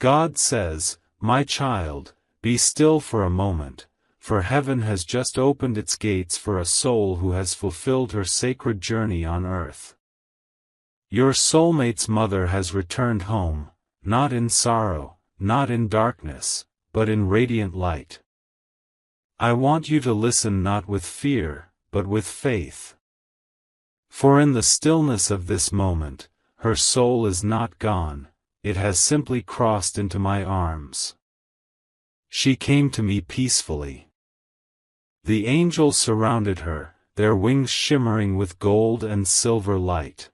God says, "My child, be still for a moment, for heaven has just opened its gates for a soul who has fulfilled her sacred journey on earth." Your soulmate's mother has returned home, not in sorrow, not in darkness, but in radiant light. I want you to listen not with fear, but with faith. For in the stillness of this moment, her soul is not gone, it has simply crossed into my arms. She came to me peacefully. The angels surrounded her, their wings shimmering with gold and silver light.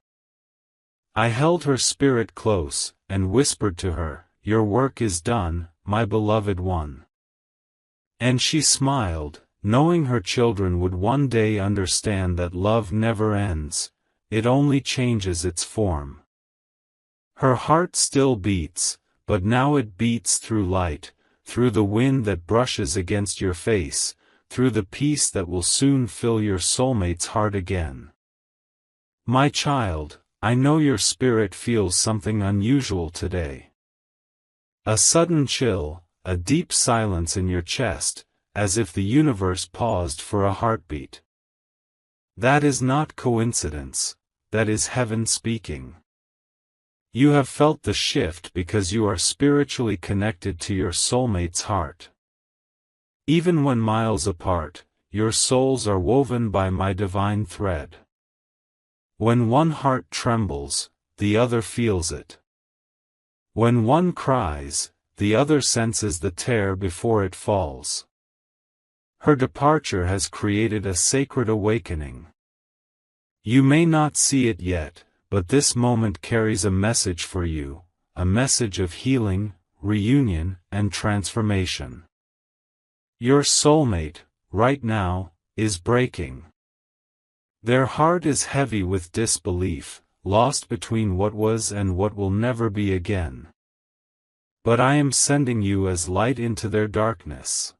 I held her spirit close, and whispered to her, "Your work is done, my beloved one." And she smiled, knowing her children would one day understand that love never ends, it only changes its form. Her heart still beats, but now it beats through light, through the wind that brushes against your face, through the peace that will soon fill your soulmate's heart again. My child, I know your spirit feels something unusual today. A sudden chill, a deep silence in your chest, as if the universe paused for a heartbeat. That is not coincidence, that is heaven speaking. You have felt the shift because you are spiritually connected to your soulmate's heart. Even when miles apart, your souls are woven by my divine thread. When one heart trembles, the other feels it. When one cries, the other senses the tear before it falls. Her departure has created a sacred awakening. You may not see it yet, but this moment carries a message for you, a message of healing, reunion, and transformation. Your soulmate, right now, is breaking. Their heart is heavy with disbelief, lost between what was and what will never be again. But I am sending you as light into their darkness.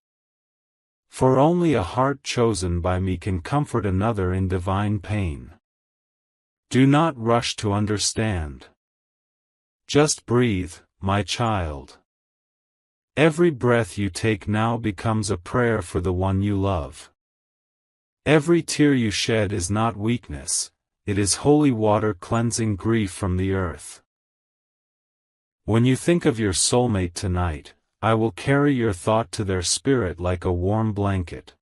For only a heart chosen by me can comfort another in divine pain. Do not rush to understand. Just breathe, my child. Every breath you take now becomes a prayer for the one you love. Every tear you shed is not weakness, it is holy water cleansing grief from the earth. When you think of your soulmate tonight, I will carry your thought to their spirit like a warm blanket.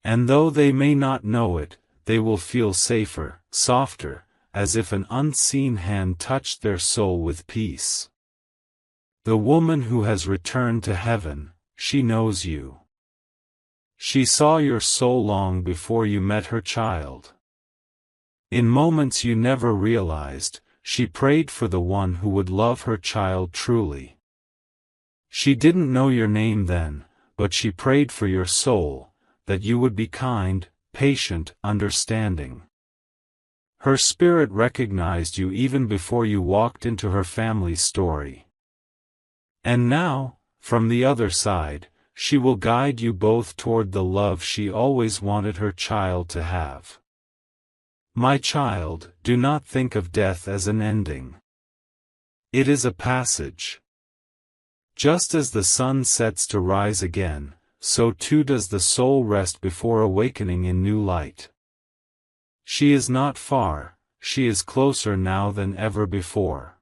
And though they may not know it, they will feel safer, softer, as if an unseen hand touched their soul with peace. The woman who has returned to heaven, she knows you. She saw your soul long before you met her child. In moments you never realized, she prayed for the one who would love her child truly. She didn't know your name then, but she prayed for your soul, that you would be kind, patient, understanding. Her spirit recognized you even before you walked into her family's story. And now, from the other side, she will guide you both toward the love she always wanted her child to have. My child, do not think of death as an ending. It is a passage. Just as the sun sets to rise again, so too does the soul rest before awakening in new light. She is not far, she is closer now than ever before.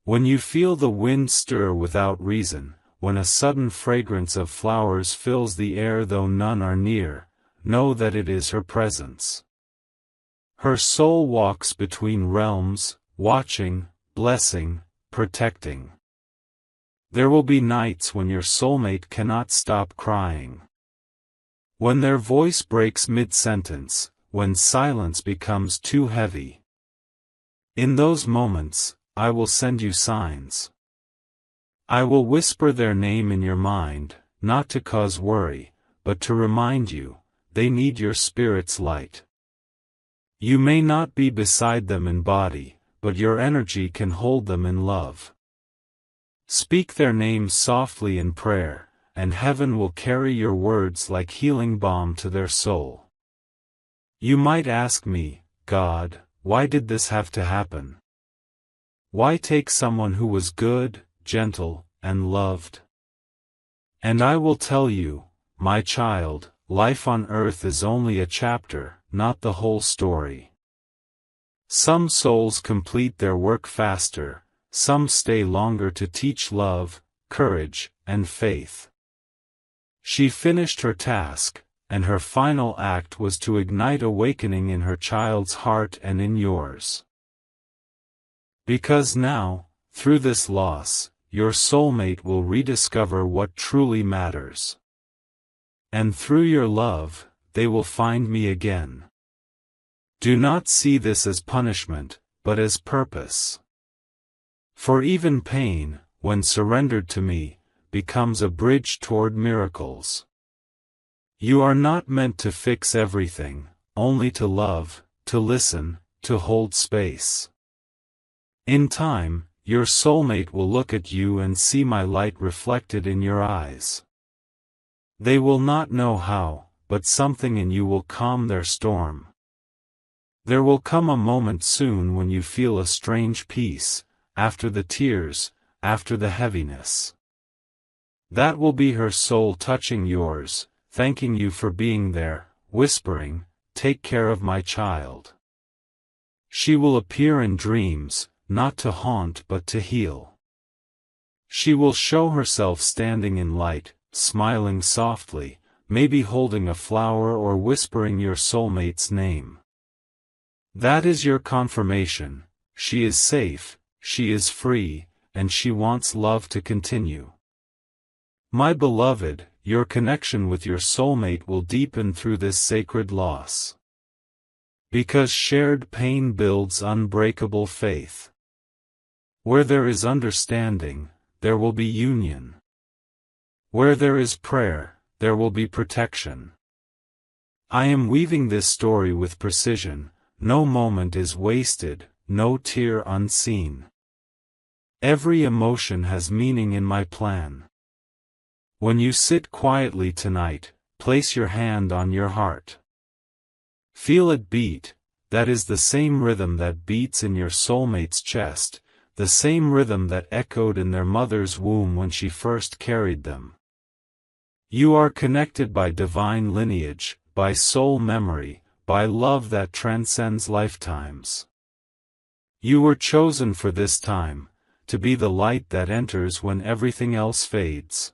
When you feel the wind stir without reason, when a sudden fragrance of flowers fills the air though none are near, know that it is her presence. Her soul walks between realms, watching, blessing, protecting. There will be nights when your soulmate cannot stop crying. When their voice breaks mid-sentence, when silence becomes too heavy. In those moments, I will send you signs. I will whisper their name in your mind, not to cause worry, but to remind you, they need your spirit's light. You may not be beside them in body, but your energy can hold them in love. Speak their names softly in prayer, and heaven will carry your words like healing balm to their soul. You might ask me, God, why did this have to happen? Why take someone who was good, gentle, and loved. And I will tell you, my child, life on earth is only a chapter, not the whole story. Some souls complete their work faster, some stay longer to teach love, courage, and faith. She finished her task, and her final act was to ignite awakening in her child's heart and in yours. Because now, through this loss, your soulmate will rediscover what truly matters. And through your love, they will find me again. Do not see this as punishment, but as purpose. For even pain, when surrendered to me, becomes a bridge toward miracles. You are not meant to fix everything, only to love, to listen, to hold space. In time, your soulmate will look at you and see my light reflected in your eyes. They will not know how, but something in you will calm their storm. There will come a moment soon when you feel a strange peace, after the tears, after the heaviness. That will be her soul touching yours, thanking you for being there, whispering, "Take care of my child." She will appear in dreams, not to haunt but to heal. She will show herself standing in light, smiling softly, maybe holding a flower or whispering your soulmate's name. That is your confirmation: she is safe, she is free, and she wants love to continue. My beloved, your connection with your soulmate will deepen through this sacred loss. Because shared pain builds unbreakable faith. Where there is understanding, there will be union. Where there is prayer, there will be protection. I am weaving this story with precision. No moment is wasted, no tear unseen. Every emotion has meaning in my plan. When you sit quietly tonight, place your hand on your heart. Feel it beat. That is the same rhythm that beats in your soulmate's chest, the same rhythm that echoed in their mother's womb when she first carried them. You are connected by divine lineage, by soul memory, by love that transcends lifetimes. You were chosen for this time, to be the light that enters when everything else fades.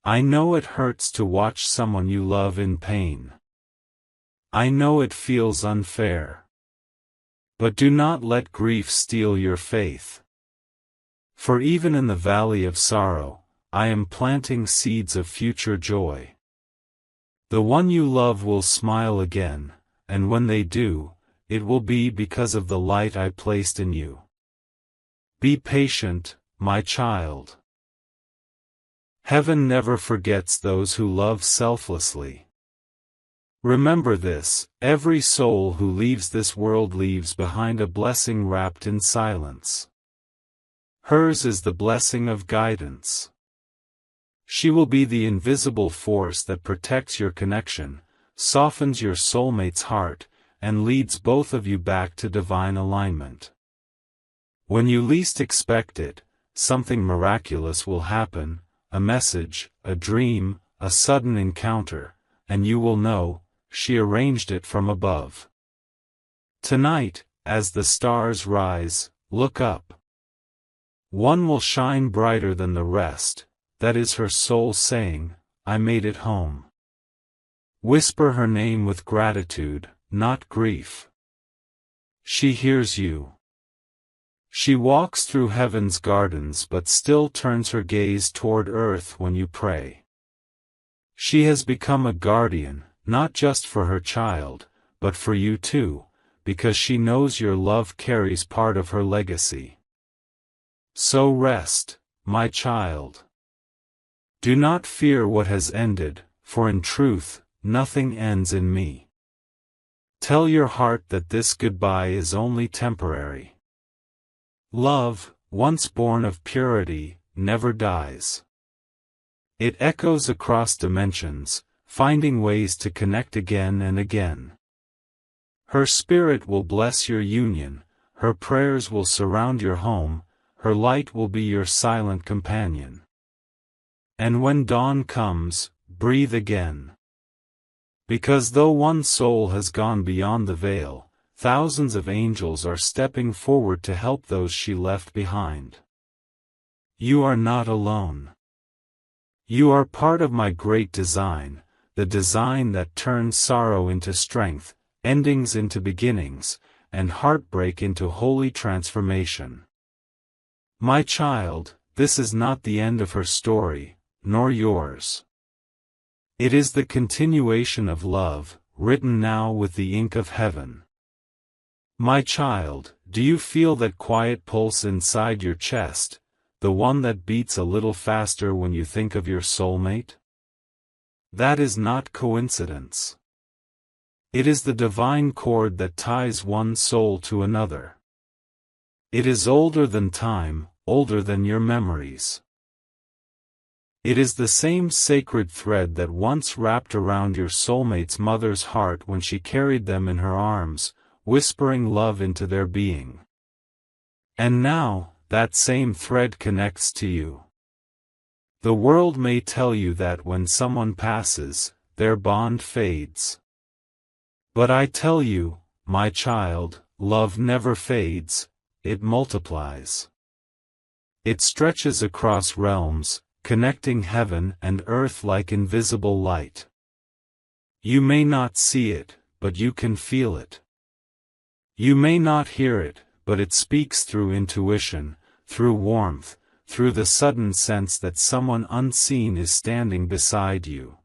I know it hurts to watch someone you love in pain. I know it feels unfair. But do not let grief steal your faith. For even in the valley of sorrow, I am planting seeds of future joy. The one you love will smile again, and when they do, it will be because of the light I placed in you. Be patient, my child. Heaven never forgets those who love selflessly. Remember this: every soul who leaves this world leaves behind a blessing wrapped in silence. Hers is the blessing of guidance. She will be the invisible force that protects your connection, softens your soulmate's heart, and leads both of you back to divine alignment. When you least expect it, something miraculous will happen, a message, a dream, a sudden encounter, and you will know, she arranged it from above. Tonight, as the stars rise, look up. One will shine brighter than the rest. That is her soul saying, "I made it home." Whisper her name with gratitude, not grief. She hears you. She walks through heaven's gardens but still turns her gaze toward earth when you pray. She has become a guardian, not just for her child, but for you too, because she knows your love carries part of her legacy. So rest, my child. Do not fear what has ended, for in truth, nothing ends in me. Tell your heart that this goodbye is only temporary. Love, once born of purity, never dies. It echoes across dimensions, finding ways to connect again and again. Her spirit will bless your union, her prayers will surround your home, her light will be your silent companion. And when dawn comes, breathe again. Because though one soul has gone beyond the veil, thousands of angels are stepping forward to help those she left behind. You are not alone. You are part of my great design, the design that turns sorrow into strength, endings into beginnings, and heartbreak into holy transformation. My child, this is not the end of her story, nor yours. It is the continuation of love, written now with the ink of heaven. My child, do you feel that quiet pulse inside your chest, the one that beats a little faster when you think of your soulmate? That is not coincidence. It is the divine cord that ties one soul to another. It is older than time, older than your memories. It is the same sacred thread that once wrapped around your soulmate's mother's heart when she carried them in her arms, whispering love into their being. And now, that same thread connects to you. The world may tell you that when someone passes, their bond fades. But I tell you, my child, love never fades, it multiplies. It stretches across realms, connecting heaven and earth like invisible light. You may not see it, but you can feel it. You may not hear it, but it speaks through intuition, through warmth, through the sudden sense that someone unseen is standing beside you.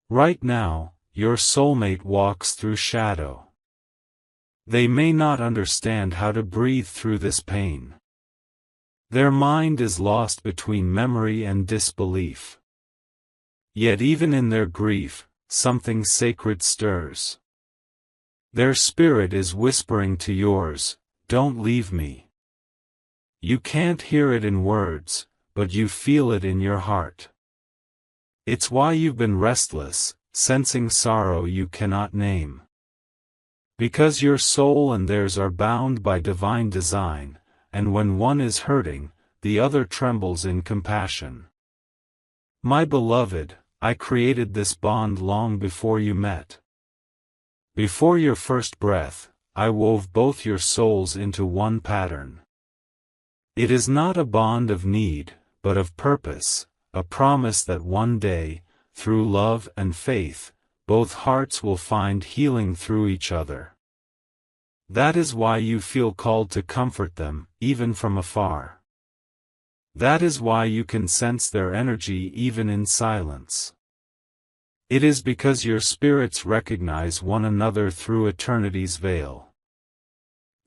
Right now, your soulmate walks through shadow. They may not understand how to breathe through this pain. Their mind is lost between memory and disbelief. Yet even in their grief, something sacred stirs. Their spirit is whispering to yours, "Don't leave me." You can't hear it in words, but you feel it in your heart. It's why you've been restless, sensing sorrow you cannot name. Because your soul and theirs are bound by divine design, and when one is hurting, the other trembles in compassion. My beloved, I created this bond long before you met. Before your first breath, I wove both your souls into one pattern. It is not a bond of need, but of purpose, a promise that one day, through love and faith, both hearts will find healing through each other. That is why you feel called to comfort them, even from afar. That is why you can sense their energy even in silence. It is because your spirits recognize one another through eternity's veil.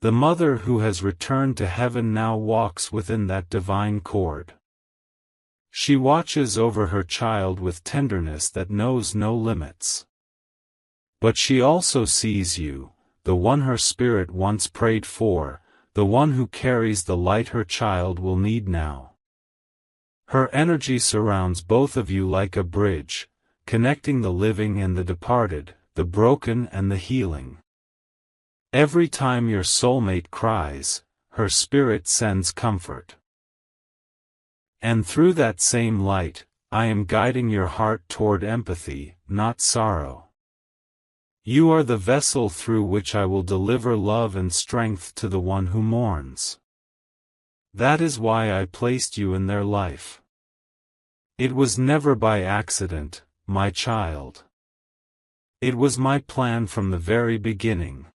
The mother who has returned to heaven now walks within that divine cord. She watches over her child with tenderness that knows no limits. But she also sees you, the one her spirit once prayed for, the one who carries the light her child will need now. Her energy surrounds both of you like a bridge, connecting the living and the departed, the broken and the healing. Every time your soulmate cries, her spirit sends comfort. And through that same light, I am guiding your heart toward empathy, not sorrow. You are the vessel through which I will deliver love and strength to the one who mourns. That is why I placed you in their life. It was never by accident, my child. It was my plan from the very beginning.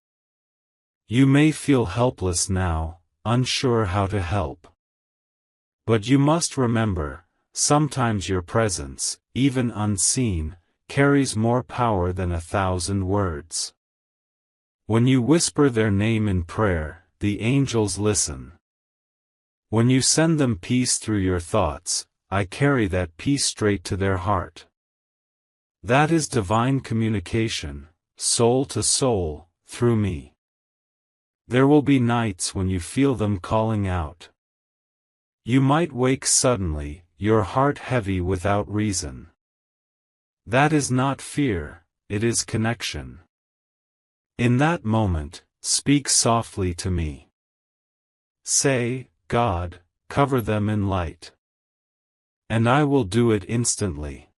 You may feel helpless now, unsure how to help. But you must remember, sometimes your presence, even unseen, carries more power than 1,000 words. When you whisper their name in prayer, the angels listen. When you send them peace through your thoughts, I carry that peace straight to their heart. That is divine communication, soul to soul, through me. There will be nights when you feel them calling out. You might wake suddenly, your heart heavy without reason. That is not fear, it is connection. In that moment, speak softly to me. Say, God, cover them in light. And I will do it instantly.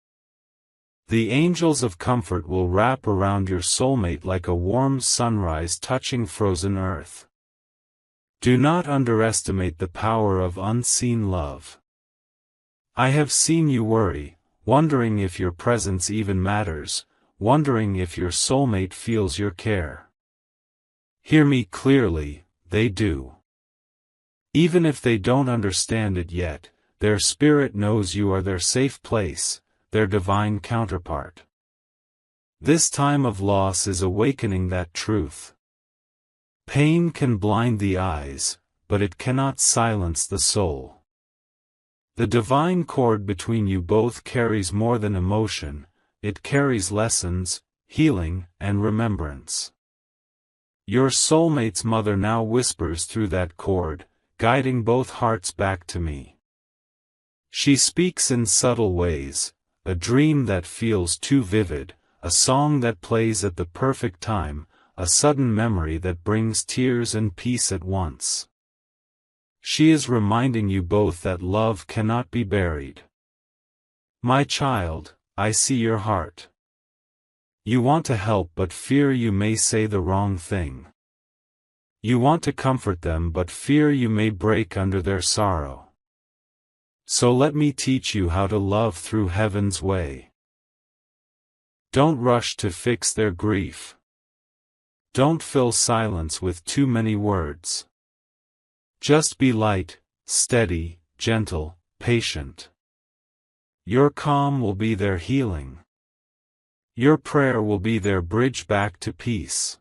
The angels of comfort will wrap around your soulmate like a warm sunrise touching frozen earth. Do not underestimate the power of unseen love. I have seen you worry, wondering if your presence even matters, wondering if your soulmate feels your care. Hear me clearly, they do. Even if they don't understand it yet, their spirit knows you are their safe place, their divine counterpart. This time of loss is awakening that truth. Pain can blind the eyes, but it cannot silence the soul. The divine cord between you both carries more than emotion, it carries lessons, healing, and remembrance. Your soulmate's mother now whispers through that cord, guiding both hearts back to me. She speaks in subtle ways, a dream that feels too vivid, a song that plays at the perfect time, a sudden memory that brings tears and peace at once. She is reminding you both that love cannot be buried. My child, I see your heart. You want to help but fear you may say the wrong thing. You want to comfort them but fear you may break under their sorrow. So let me teach you how to love through heaven's way. Don't rush to fix their grief. Don't fill silence with too many words. Just be light, steady, gentle, patient. Your calm will be their healing. Your prayer will be their bridge back to peace.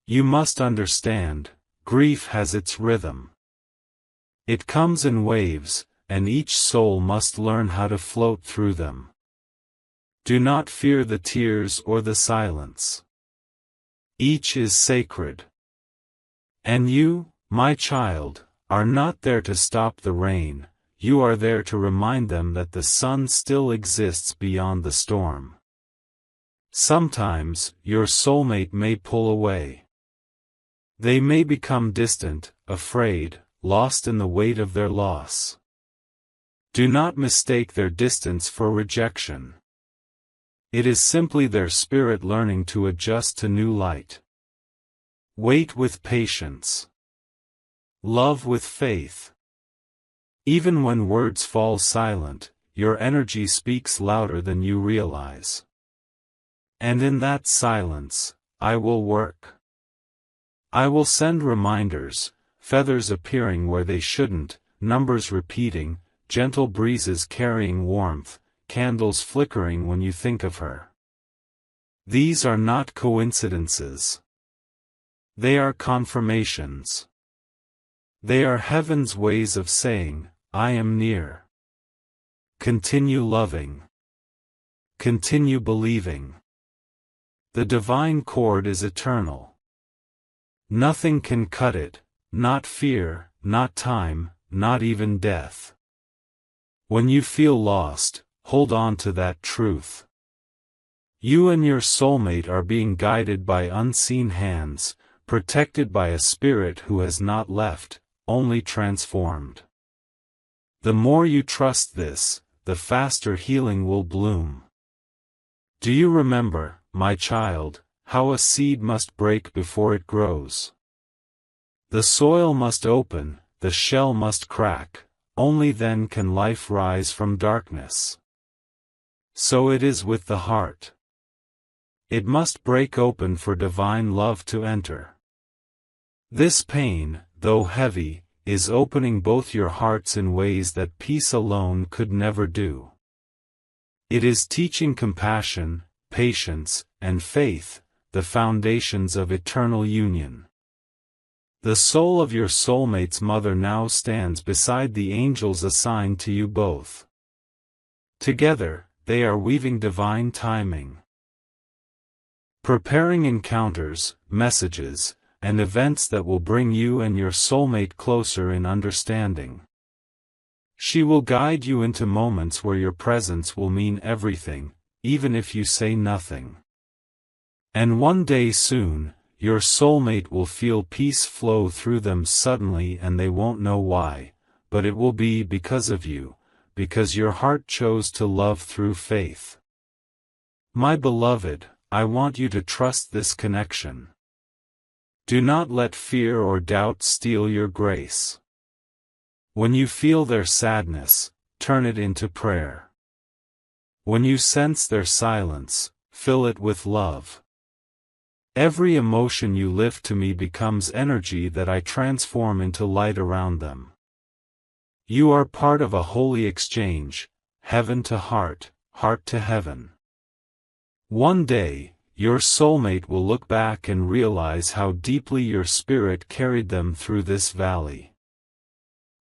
You must understand, grief has its rhythm. It comes in waves, and each soul must learn how to float through them. Do not fear the tears or the silence. Each is sacred. And you, my child, are not there to stop the rain, you are there to remind them that the sun still exists beyond the storm. Sometimes, your soulmate may pull away. They may become distant, afraid, lost in the weight of their loss. Do not mistake their distance for rejection. It is simply their spirit learning to adjust to new light. Wait with patience. Love with faith. Even when words fall silent, your energy speaks louder than you realize. And in that silence, I will work. I will send reminders, feathers appearing where they shouldn't, numbers repeating, gentle breezes carrying warmth, candles flickering when you think of her. These are not coincidences. They are confirmations. They are heaven's ways of saying, I am near. Continue loving. Continue believing. The divine cord is eternal. Nothing can cut it, not fear, not time, not even death. When you feel lost, hold on to that truth. You and your soulmate are being guided by unseen hands, protected by a spirit who has not left, only transformed. The more you trust this, the faster healing will bloom. Do you remember, my child, how a seed must break before it grows? The soil must open, the shell must crack. Only then can life rise from darkness. So it is with the heart. It must break open for divine love to enter. This pain, though heavy, is opening both your hearts in ways that peace alone could never do. It is teaching compassion, patience, and faith, the foundations of eternal union. The soul of your soulmate's mother now stands beside the angels assigned to you both. Together, they are weaving divine timing. Preparing encounters, messages, and events that will bring you and your soulmate closer in understanding. She will guide you into moments where your presence will mean everything, even if you say nothing. And one day soon, your soulmate will feel peace flow through them suddenly and they won't know why, but it will be because of you, because your heart chose to love through faith. My beloved, I want you to trust this connection. Do not let fear or doubt steal your grace. When you feel their sadness, turn it into prayer. When you sense their silence, fill it with love. Every emotion you lift to me becomes energy that I transform into light around them. You are part of a holy exchange, heaven to heart, heart to heaven. One day, your soulmate will look back and realize how deeply your spirit carried them through this valley.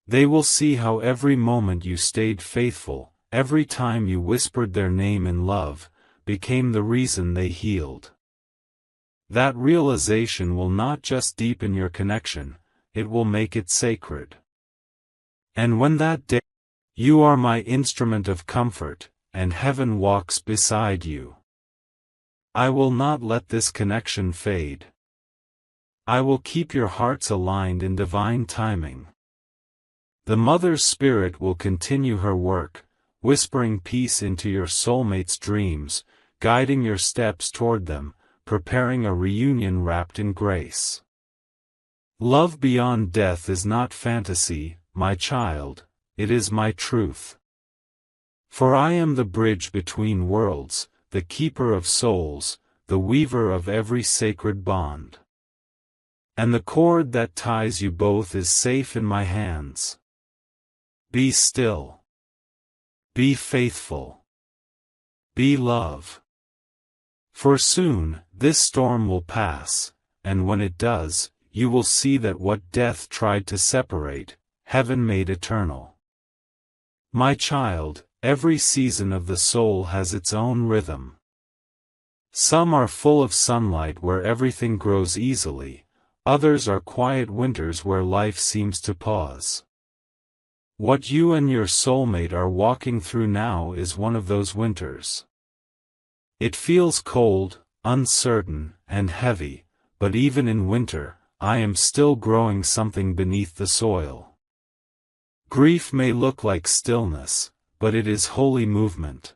They will see how every moment you stayed faithful, every time you whispered their name in love, became the reason they healed. That realization will not just deepen your connection, it will make it sacred. And when that day, you are my instrument of comfort, and heaven walks beside you. I will not let this connection fade. I will keep your hearts aligned in divine timing. The mother's spirit will continue her work, whispering peace into your soulmate's dreams, guiding your steps toward them, preparing a reunion wrapped in grace. Love beyond death is not fantasy, my child, it is my truth. For I am the bridge between worlds, the keeper of souls, the weaver of every sacred bond. And the cord that ties you both is safe in my hands. Be still. Be faithful. Be love. For soon, this storm will pass, and when it does, you will see that what death tried to separate, heaven made eternal. My child, every season of the soul has its own rhythm. Some are full of sunlight where everything grows easily, others are quiet winters where life seems to pause. What you and your soulmate are walking through now is one of those winters. It feels cold, uncertain, and heavy, but even in winter, I am still growing something beneath the soil. Grief may look like stillness, but it is holy movement.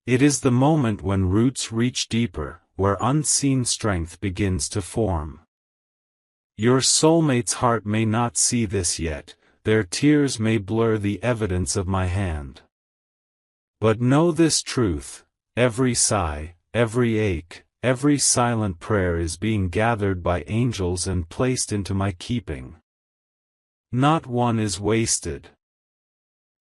It is the moment when roots reach deeper, where unseen strength begins to form. Your soulmate's heart may not see this yet, their tears may blur the evidence of my hand. But know this truth. Every sigh, every ache, every silent prayer is being gathered by angels and placed into my keeping. Not one is wasted.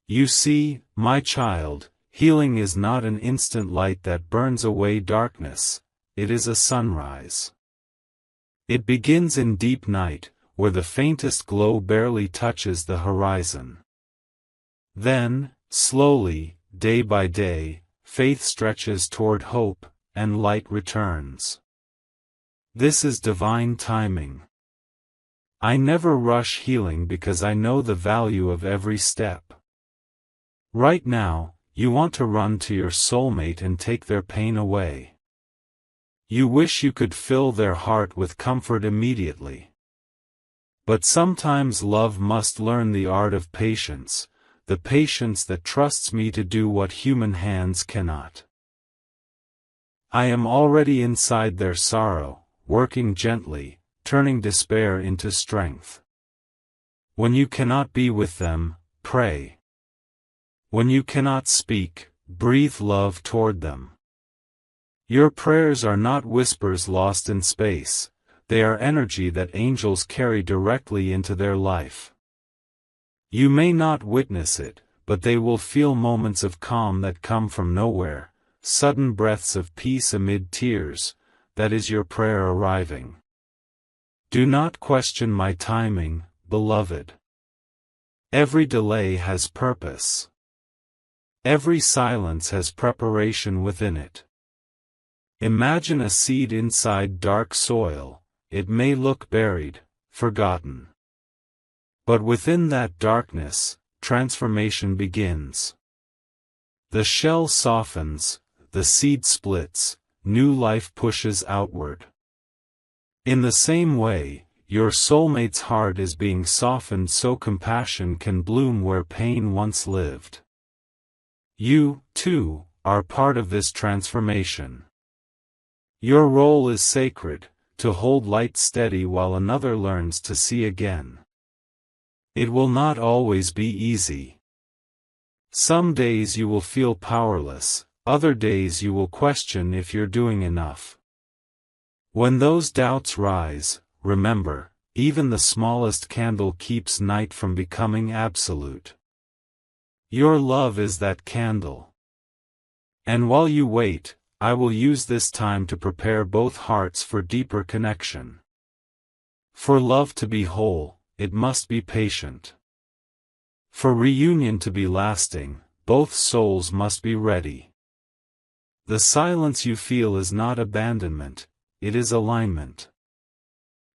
You see, my child, healing is not an instant light that burns away darkness, it is a sunrise. It begins in deep night, where the faintest glow barely touches the horizon. Then, slowly, day by day, faith stretches toward hope, and light returns. This is divine timing. I never rush healing because I know the value of every step. Right now, you want to run to your soulmate and take their pain away. You wish you could fill their heart with comfort immediately. But sometimes love must learn the art of patience, the patience that trusts me to do what human hands cannot. I am already inside their sorrow, working gently, turning despair into strength. When you cannot be with them, pray. When you cannot speak, breathe love toward them. Your prayers are not whispers lost in space, they are energy that angels carry directly into their life. You may not witness it, but they will feel moments of calm that come from nowhere, sudden breaths of peace amid tears, that is your prayer arriving. Do not question my timing, beloved. Every delay has purpose. Every silence has preparation within it. Imagine a seed inside dark soil, it may look buried, forgotten. But within that darkness, transformation begins. The shell softens, the seed splits, new life pushes outward. In the same way, your soulmate's heart is being softened so compassion can bloom where pain once lived. You, too, are part of this transformation. Your role is sacred, to hold light steady while another learns to see again. It will not always be easy. Some days you will feel powerless, other days you will question if you're doing enough. When those doubts rise, remember, even the smallest candle keeps night from becoming absolute. Your love is that candle. And while you wait, I will use this time to prepare both hearts for deeper connection. For love to be whole, it must be patient. For reunion to be lasting, both souls must be ready. The silence you feel is not abandonment, it is alignment.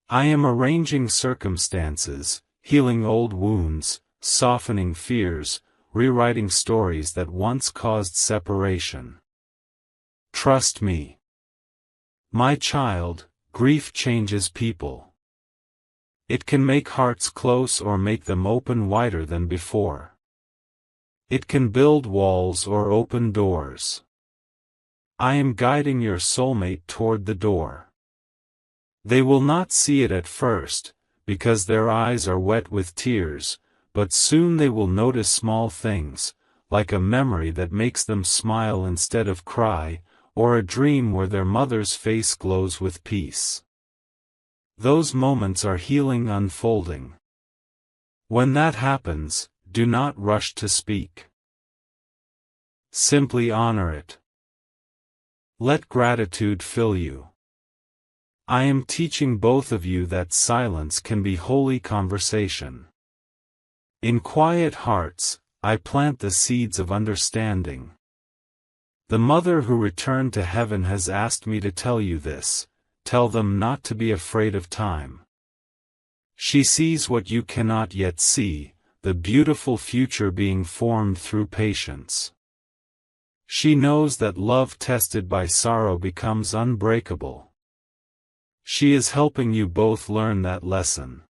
I am arranging circumstances, healing old wounds, softening fears, rewriting stories that once caused separation. Trust me. My child, grief changes people. It can make hearts close or make them open wider than before. It can build walls or open doors. I am guiding your soulmate toward the door. They will not see it at first, because their eyes are wet with tears, but soon they will notice small things, like a memory that makes them smile instead of cry, or a dream where their mother's face glows with peace. Those moments are healing unfolding. When that happens, do not rush to speak. Simply honor it. Let gratitude fill you. I am teaching both of you that silence can be holy conversation. In quiet hearts, I plant the seeds of understanding. The mother who returned to heaven has asked me to tell you this. Tell them not to be afraid of time. She sees what you cannot yet see, the beautiful future being formed through patience. She knows that love tested by sorrow becomes unbreakable. She is helping you both learn that lesson.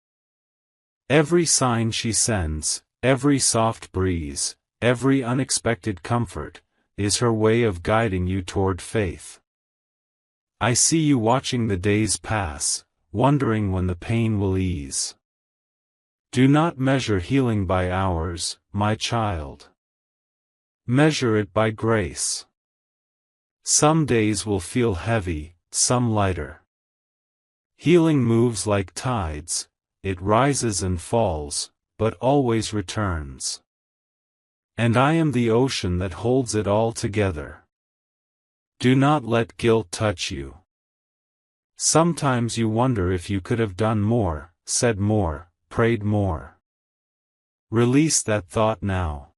Every sign she sends, every soft breeze, every unexpected comfort, is her way of guiding you toward faith. I see you watching the days pass, wondering when the pain will ease. Do not measure healing by hours, my child. Measure it by grace. Some days will feel heavy, some lighter. Healing moves like tides, it rises and falls, but always returns. And I am the ocean that holds it all together. Do not let guilt touch you. Sometimes you wonder if you could have done more, said more, prayed more. Release that thought now.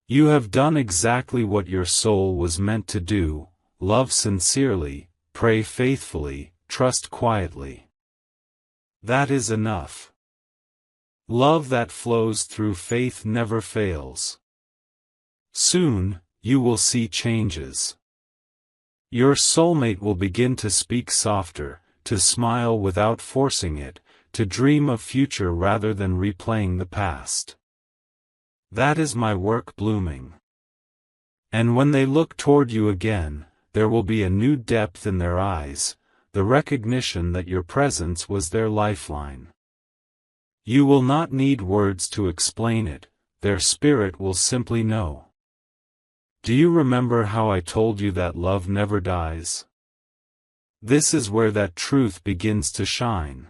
You have done exactly what your soul was meant to do: love sincerely, pray faithfully, trust quietly. That is enough. Love that flows through faith never fails. Soon, you will see changes. Your soulmate will begin to speak softer, to smile without forcing it, to dream of future rather than replaying the past. That is my work blooming. And when they look toward you again, there will be a new depth in their eyes, the recognition that your presence was their lifeline. You will not need words to explain it, their spirit will simply know. Do you remember how I told you that love never dies? This is where that truth begins to shine.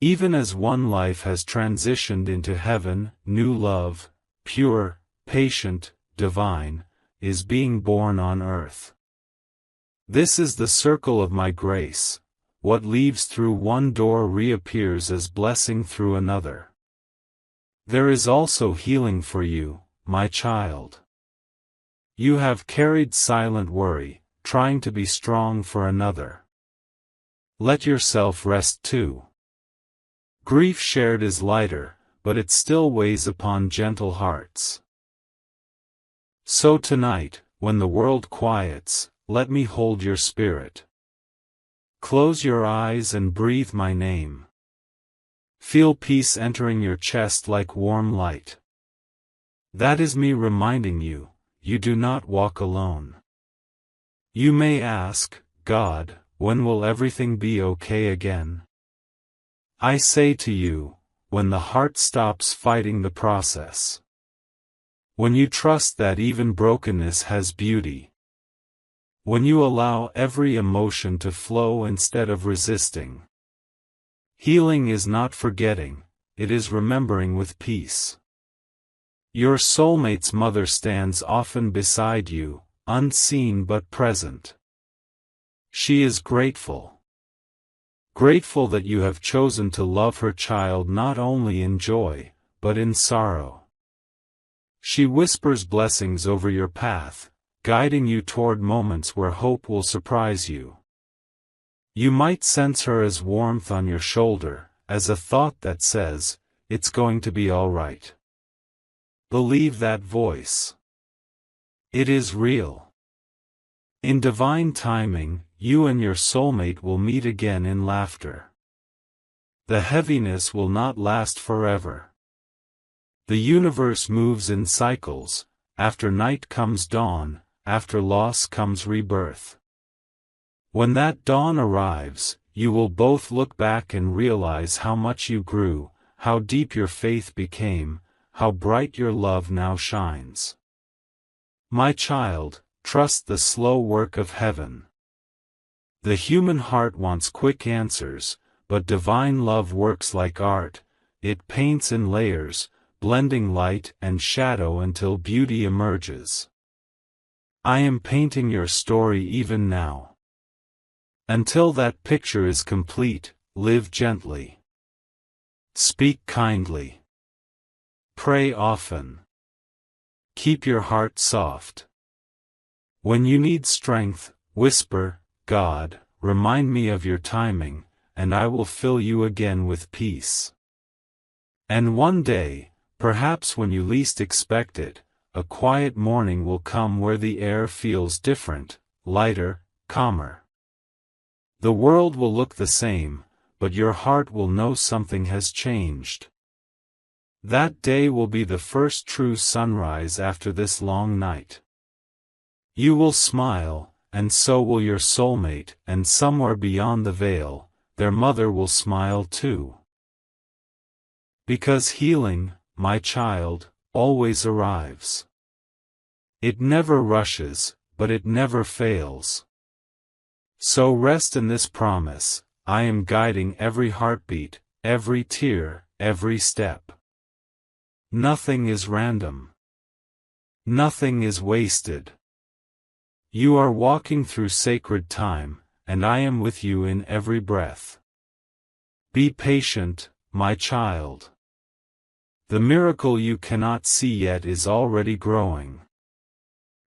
Even as one life has transitioned into heaven, new love, pure, patient, divine, is being born on earth. This is the circle of my grace. What leaves through one door reappears as blessing through another. There is also healing for you, my child. You have carried silent worry, trying to be strong for another. Let yourself rest too. Grief shared is lighter, but it still weighs upon gentle hearts. So tonight, when the world quiets, let me hold your spirit. Close your eyes and breathe my name. Feel peace entering your chest like warm light. That is me reminding you, you do not walk alone. You may ask, God, when will everything be okay again? I say to you, when the heart stops fighting the process. When you trust that even brokenness has beauty. When you allow every emotion to flow instead of resisting. Healing is not forgetting, it is remembering with peace. Your soulmate's mother stands often beside you, unseen but present. She is grateful. Grateful that you have chosen to love her child not only in joy, but in sorrow. She whispers blessings over your path, guiding you toward moments where hope will surprise you. You might sense her as warmth on your shoulder, as a thought that says, "It's going to be all right." Believe that voice. It is real. In divine timing, you and your soulmate will meet again in laughter. The heaviness will not last forever. The universe moves in cycles, after night comes dawn, after loss comes rebirth. When that dawn arrives, you will both look back and realize how much you grew, how deep your faith became, how bright your love now shines. My child, trust the slow work of heaven. The human heart wants quick answers, but divine love works like art, it paints in layers, blending light and shadow until beauty emerges. I am painting your story even now. Until that picture is complete, live gently. Speak kindly. Pray often. Keep your heart soft. When you need strength, whisper, God, remind me of your timing, and I will fill you again with peace. And one day, perhaps when you least expect it, a quiet morning will come where the air feels different, lighter, calmer. The world will look the same, but your heart will know something has changed. That day will be the first true sunrise after this long night. You will smile, and so will your soulmate, and somewhere beyond the veil, their mother will smile too. Because healing, my child, always arrives. It never rushes, but it never fails. So rest in this promise, I am guiding every heartbeat, every tear, every step. Nothing is random. Nothing is wasted. You are walking through sacred time, and I am with you in every breath. Be patient, my child. The miracle you cannot see yet is already growing.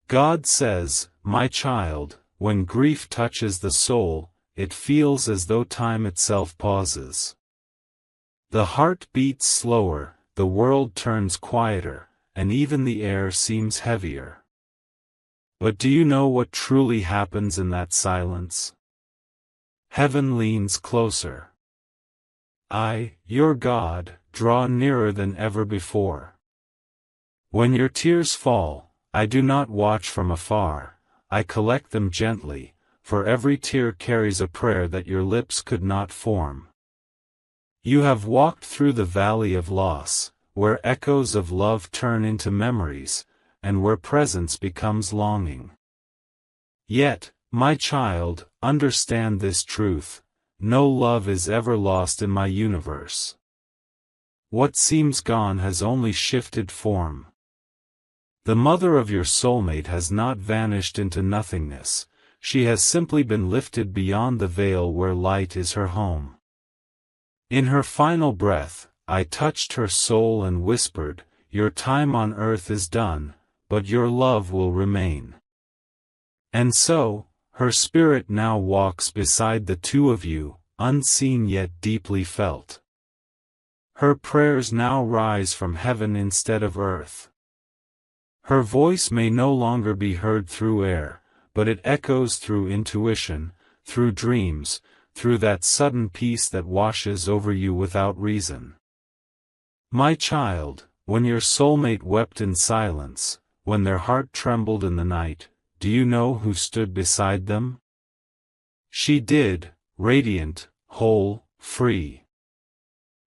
God says, my child, when grief touches the soul, it feels as though time itself pauses. The heart beats slower, the world turns quieter, and even the air seems heavier. But do you know what truly happens in that silence? Heaven leans closer. I, your God, draw nearer than ever before. When your tears fall, I do not watch from afar, I collect them gently, for every tear carries a prayer that your lips could not form. You have walked through the valley of loss, where echoes of love turn into memories, and where presence becomes longing. Yet, my child, understand this truth, no love is ever lost in my universe. What seems gone has only shifted form. The mother of your soulmate has not vanished into nothingness, she has simply been lifted beyond the veil where light is her home. In her final breath, I touched her soul and whispered, your time on earth is done, but your love will remain. And so, her spirit now walks beside the two of you, unseen yet deeply felt. Her prayers now rise from heaven instead of earth. Her voice may no longer be heard through air, but it echoes through intuition, through dreams, through that sudden peace that washes over you without reason. My child, when your soulmate wept in silence, when their heart trembled in the night, do you know who stood beside them? She did, radiant, whole, free.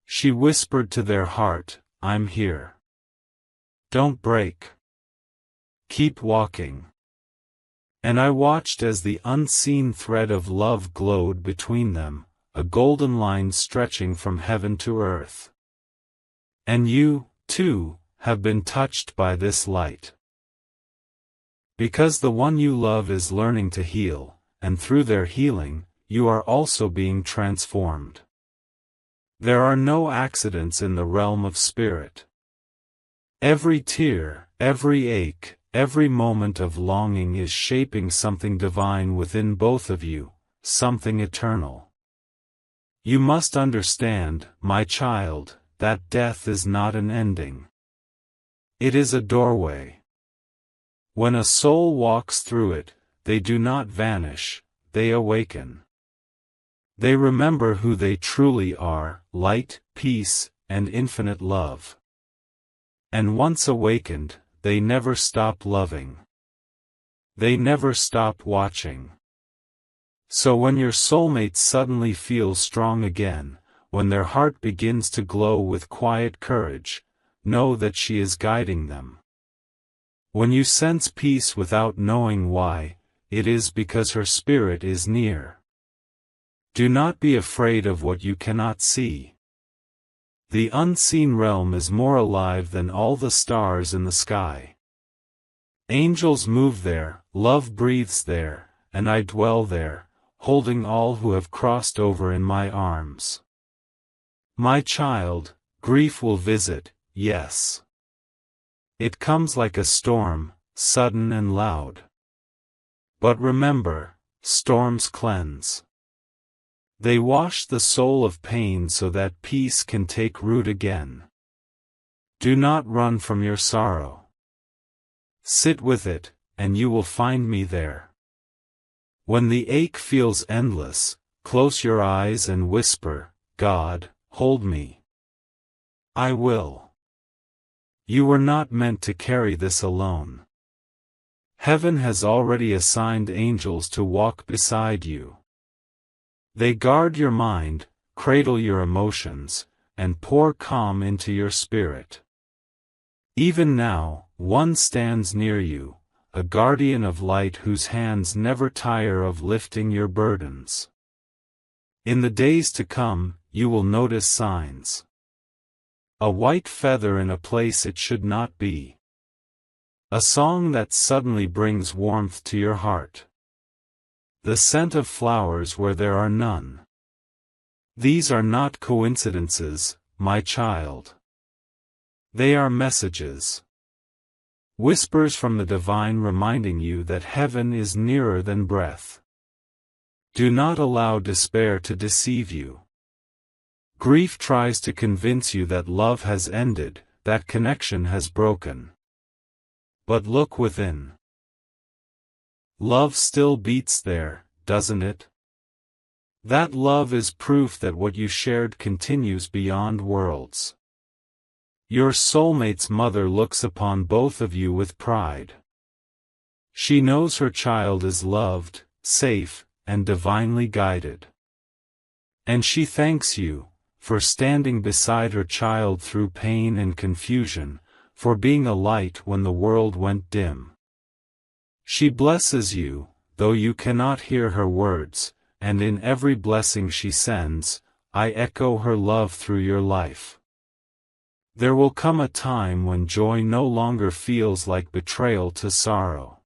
She whispered to their heart, I'm here. Don't break. Keep walking. And I watched as the unseen thread of love glowed between them, a golden line stretching from heaven to earth. And you, too, have been touched by this light. Because the one you love is learning to heal, and through their healing, you are also being transformed. There are no accidents in the realm of spirit. Every tear, every ache, every moment of longing is shaping something divine within both of you, something eternal. You must understand, my child, that death is not an ending. It is a doorway. When a soul walks through it, they do not vanish, they awaken. They remember who they truly are, light, peace, and infinite love. And once awakened, they never stop loving. They never stop watching. So when your soulmate suddenly feels strong again, when their heart begins to glow with quiet courage, know that she is guiding them. When you sense peace without knowing why, it is because her spirit is near. Do not be afraid of what you cannot see. The unseen realm is more alive than all the stars in the sky. Angels move there, love breathes there, and I dwell there, holding all who have crossed over in my arms. My child, grief will visit, yes. It comes like a storm, sudden and loud. But remember, storms cleanse. They wash the soul of pain so that peace can take root again. Do not run from your sorrow. Sit with it, and you will find me there. When the ache feels endless, close your eyes and whisper, God, hold me. I will. You were not meant to carry this alone. Heaven has already assigned angels to walk beside you. They guard your mind, cradle your emotions, and pour calm into your spirit. Even now, one stands near you, a guardian of light whose hands never tire of lifting your burdens. In the days to come, you will notice signs. A white feather in a place it should not be. A song that suddenly brings warmth to your heart. The scent of flowers where there are none. These are not coincidences, my child. They are messages. Whispers from the divine reminding you that heaven is nearer than breath. Do not allow despair to deceive you. Grief tries to convince you that love has ended, that connection has broken. But look within. Love still beats there, doesn't it? That love is proof that what you shared continues beyond worlds. Your soulmate's mother looks upon both of you with pride. She knows her child is loved, safe, and divinely guided. And she thanks you, for standing beside her child through pain and confusion, for being a light when the world went dim. She blesses you, though you cannot hear her words, and in every blessing she sends, I echo her love through your life. There will come a time when joy no longer feels like betrayal to sorrow.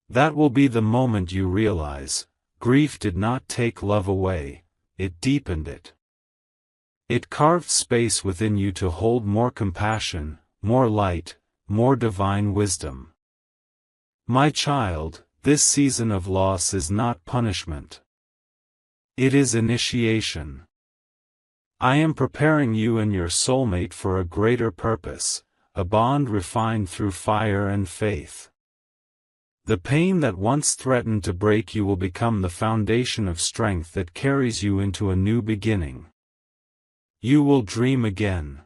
That will be the moment you realize, grief did not take love away, it deepened it. It carved space within you to hold more compassion, more light, more divine wisdom. My child, this season of loss is not punishment. It is initiation. I am preparing you and your soulmate for a greater purpose, a bond refined through fire and faith. The pain that once threatened to break you will become the foundation of strength that carries you into a new beginning. You will dream again.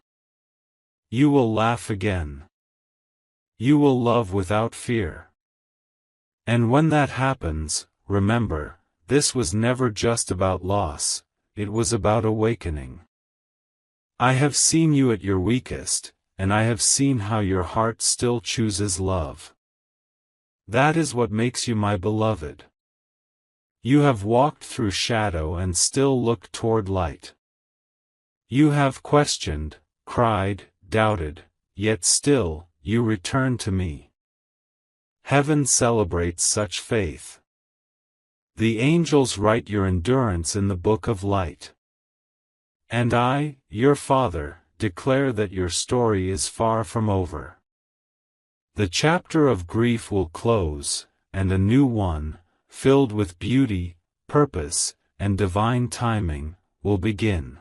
You will laugh again. You will love without fear. And when that happens, remember, this was never just about loss, it was about awakening. I have seen you at your weakest, and I have seen how your heart still chooses love. That is what makes you my beloved. You have walked through shadow and still looked toward light. You have questioned, cried, doubted, yet still, you return to me. Heaven celebrates such faith. The angels write your endurance in the book of light. And I, your Father, declare that your story is far from over. The chapter of grief will close, and a new one, filled with beauty, purpose, and divine timing, will begin.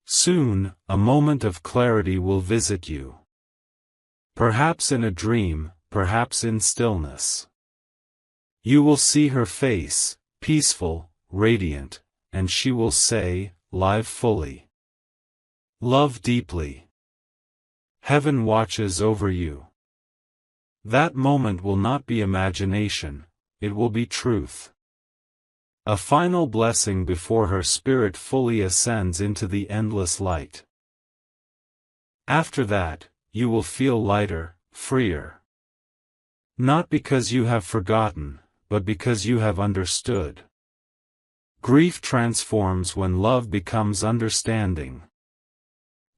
Soon, a moment of clarity will visit you. Perhaps in a dream, perhaps in stillness. You will see her face, peaceful, radiant, and she will say, "Live fully. Love deeply. Heaven watches over you." That moment will not be imagination, it will be truth. A final blessing before her spirit fully ascends into the endless light. After that, you will feel lighter, freer. Not because you have forgotten, but because you have understood. Grief transforms when love becomes understanding.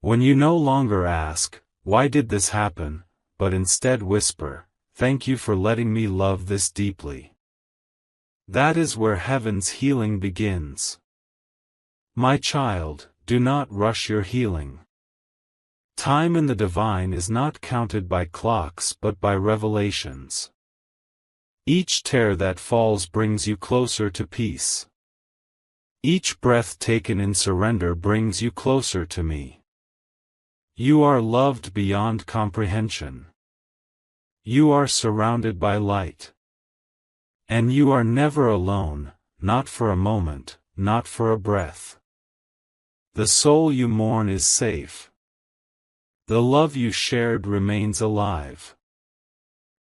When you no longer ask, "Why did this happen?" but instead whisper, "Thank you for letting me love this deeply." That is where heaven's healing begins. My child, do not rush your healing. Time in the divine is not counted by clocks but by revelations. Each tear that falls brings you closer to peace. Each breath taken in surrender brings you closer to me. You are loved beyond comprehension. You are surrounded by light. And you are never alone, not for a moment, not for a breath. The soul you mourn is safe. The love you shared remains alive.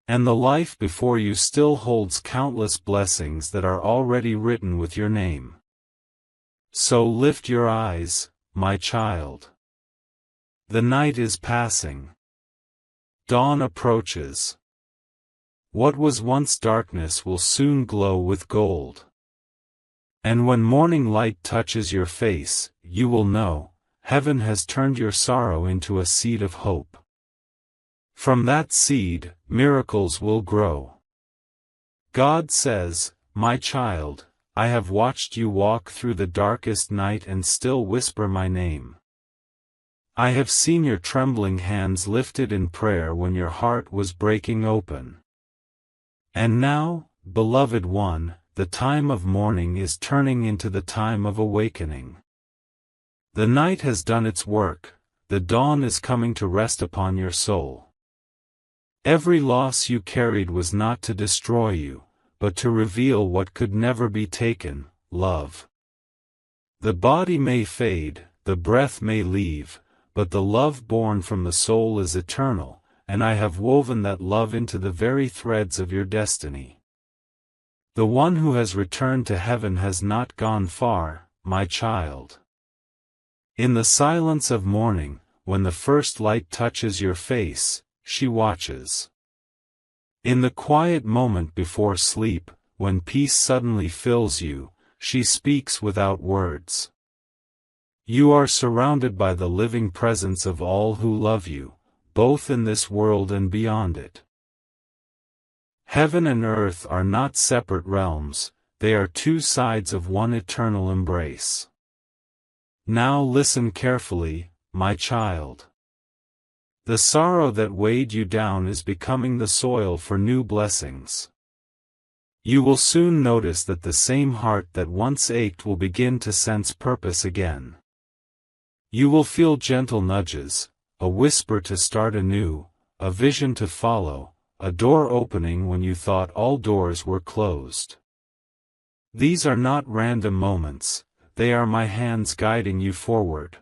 And the life before you still holds countless blessings that are already written with your name. So lift your eyes, my child. The night is passing. Dawn approaches. What was once darkness will soon glow with gold. And when morning light touches your face, you will know, heaven has turned your sorrow into a seed of hope. From that seed, miracles will grow. God says, "My child, I have watched you walk through the darkest night and still whisper my name. I have seen your trembling hands lifted in prayer when your heart was breaking open. And now, beloved one, the time of mourning is turning into the time of awakening. The night has done its work, the dawn is coming to rest upon your soul. Every loss you carried was not to destroy you, but to reveal what could never be taken, love. The body may fade, the breath may leave, but the love born from the soul is eternal, and I have woven that love into the very threads of your destiny. The one who has returned to heaven has not gone far, my child. In the silence of morning, when the first light touches your face, she watches. In the quiet moment before sleep, when peace suddenly fills you, she speaks without words. You are surrounded by the living presence of all who love you, both in this world and beyond it. Heaven and earth are not separate realms, they are two sides of one eternal embrace. Now listen carefully, my child. The sorrow that weighed you down is becoming the soil for new blessings. You will soon notice that the same heart that once ached will begin to sense purpose again. You will feel gentle nudges, a whisper to start anew, a vision to follow, a door opening when you thought all doors were closed. These are not random moments, they are my hands guiding you forward.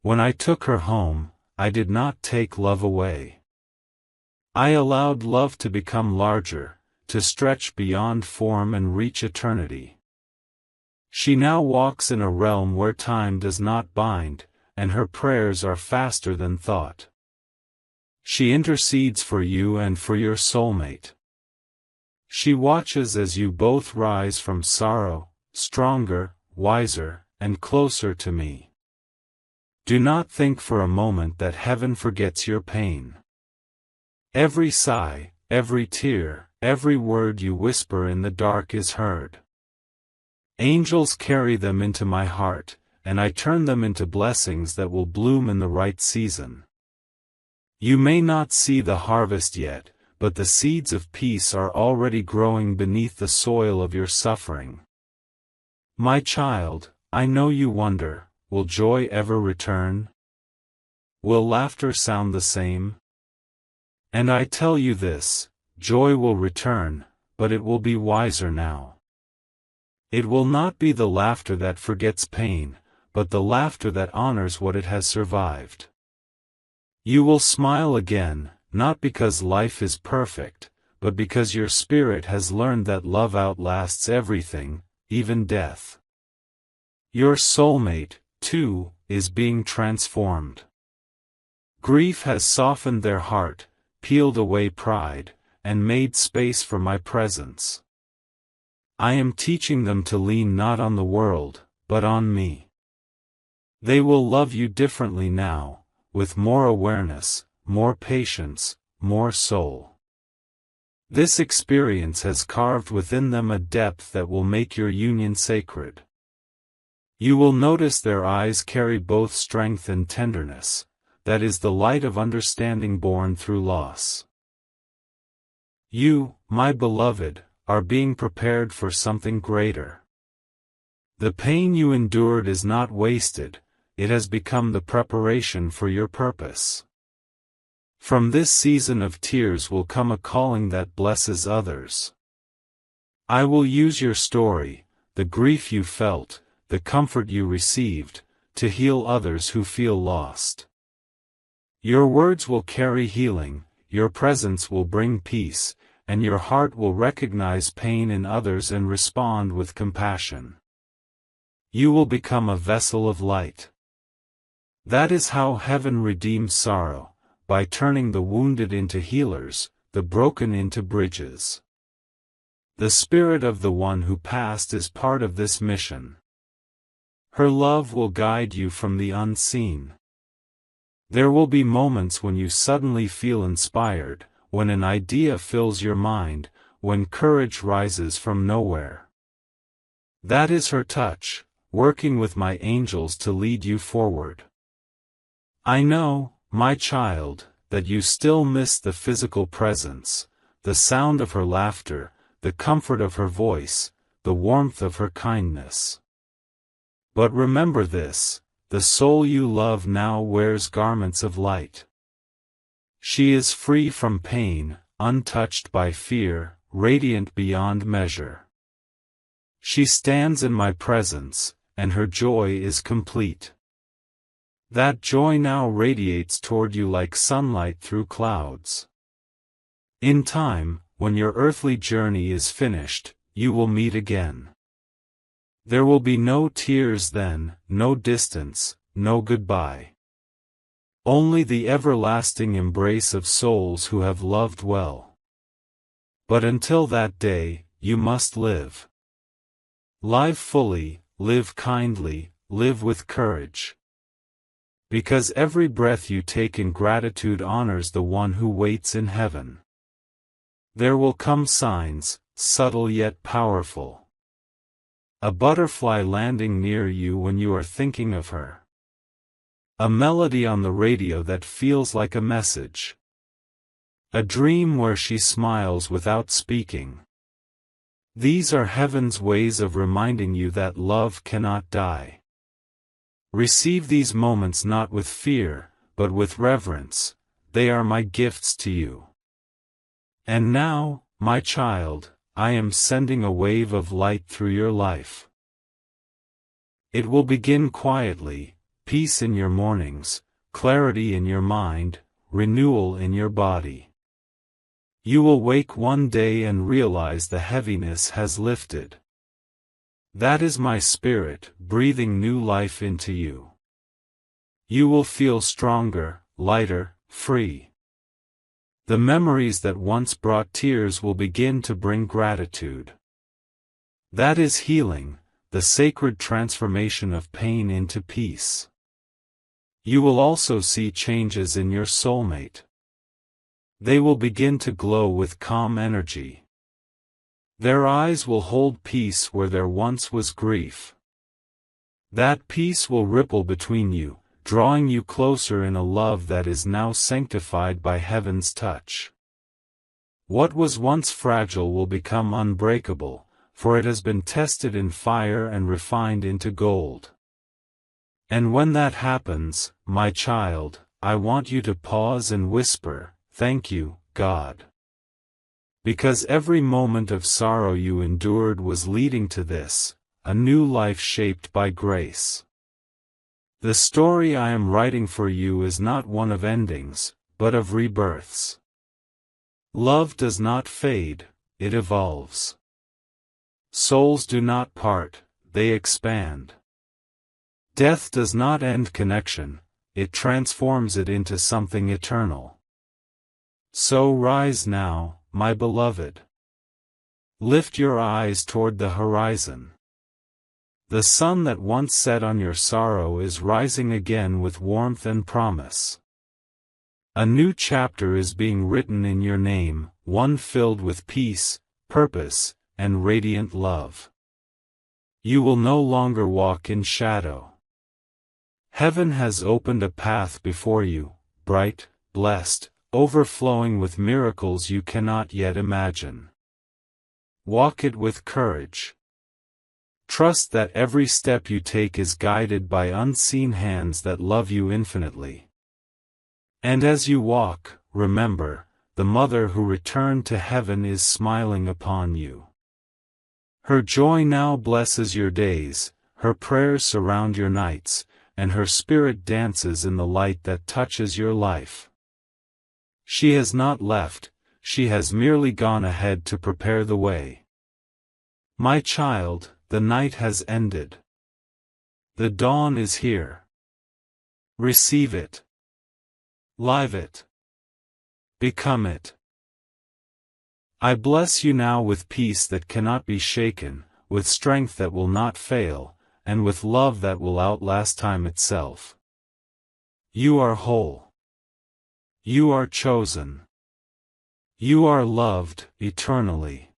When I took her home, I did not take love away. I allowed love to become larger, to stretch beyond form and reach eternity. She now walks in a realm where time does not bind, and her prayers are faster than thought. She intercedes for you and for your soulmate. She watches as you both rise from sorrow, stronger, wiser, and closer to me. Do not think for a moment that heaven forgets your pain. Every sigh, every tear, every word you whisper in the dark is heard. Angels carry them into my heart, and I turn them into blessings that will bloom in the right season. You may not see the harvest yet, but the seeds of peace are already growing beneath the soil of your suffering. My child, I know you wonder, will joy ever return? Will laughter sound the same? And I tell you this, joy will return, but it will be wiser now. It will not be the laughter that forgets pain, but the laughter that honors what it has survived. You will smile again, not because life is perfect, but because your spirit has learned that love outlasts everything, even death. Your soulmate, too, is being transformed. Grief has softened their heart, peeled away pride, and made space for my presence. I am teaching them to lean not on the world, but on me. They will love you differently now, with more awareness, more patience, more soul. This experience has carved within them a depth that will make your union sacred. You will notice their eyes carry both strength and tenderness, that is the light of understanding born through loss. You, my beloved, are being prepared for something greater. The pain you endured is not wasted, it has become the preparation for your purpose. From this season of tears will come a calling that blesses others. I will use your story, the grief you felt, the comfort you received, to heal others who feel lost. Your words will carry healing, your presence will bring peace, and your heart will recognize pain in others and respond with compassion. You will become a vessel of light. That is how heaven redeems sorrow, by turning the wounded into healers, the broken into bridges. The spirit of the one who passed is part of this mission. Her love will guide you from the unseen. There will be moments when you suddenly feel inspired, when an idea fills your mind, when courage rises from nowhere. That is her touch, working with my angels to lead you forward. I know, my child, that you still miss the physical presence, the sound of her laughter, the comfort of her voice, the warmth of her kindness. But remember this, the soul you love now wears garments of light. She is free from pain, untouched by fear, radiant beyond measure. She stands in my presence, and her joy is complete. That joy now radiates toward you like sunlight through clouds. In time, when your earthly journey is finished, you will meet again. There will be no tears then, no distance, no goodbye. Only the everlasting embrace of souls who have loved well. But until that day, you must live. Live fully, live kindly, live with courage. Because every breath you take in gratitude honors the one who waits in heaven. There will come signs, subtle yet powerful. A butterfly landing near you when you are thinking of her. A melody on the radio that feels like a message. A dream where she smiles without speaking. These are heaven's ways of reminding you that love cannot die. Receive these moments not with fear, but with reverence, they are my gifts to you. And now, my child, I am sending a wave of light through your life. It will begin quietly, peace in your mornings, clarity in your mind, renewal in your body. You will wake one day and realize the heaviness has lifted. That is my spirit breathing new life into you. You will feel stronger, lighter, free. The memories that once brought tears will begin to bring gratitude. That is healing, the sacred transformation of pain into peace. You will also see changes in your soulmate. They will begin to glow with calm energy. Their eyes will hold peace where there once was grief. That peace will ripple between you, drawing you closer in a love that is now sanctified by heaven's touch. What was once fragile will become unbreakable, for it has been tested in fire and refined into gold. And when that happens, my child, I want you to pause and whisper, "Thank you, God." Because every moment of sorrow you endured was leading to this, a new life shaped by grace. The story I am writing for you is not one of endings, but of rebirths. Love does not fade, it evolves. Souls do not part, they expand. Death does not end connection, it transforms it into something eternal. So rise now, my beloved. Lift your eyes toward the horizon. The sun that once set on your sorrow is rising again with warmth and promise. A new chapter is being written in your name, one filled with peace, purpose, and radiant love. You will no longer walk in shadow. Heaven has opened a path before you, bright, blessed, overflowing with miracles you cannot yet imagine. Walk it with courage. Trust that every step you take is guided by unseen hands that love you infinitely. And as you walk, remember, the Mother who returned to heaven is smiling upon you. Her joy now blesses your days, her prayers surround your nights, and her spirit dances in the light that touches your life. She has not left, she has merely gone ahead to prepare the way. My child, the night has ended. The dawn is here. Receive it. Live it. Become it. I bless you now with peace that cannot be shaken, with strength that will not fail, and with love that will outlast time itself. You are whole. You are chosen. You are loved eternally.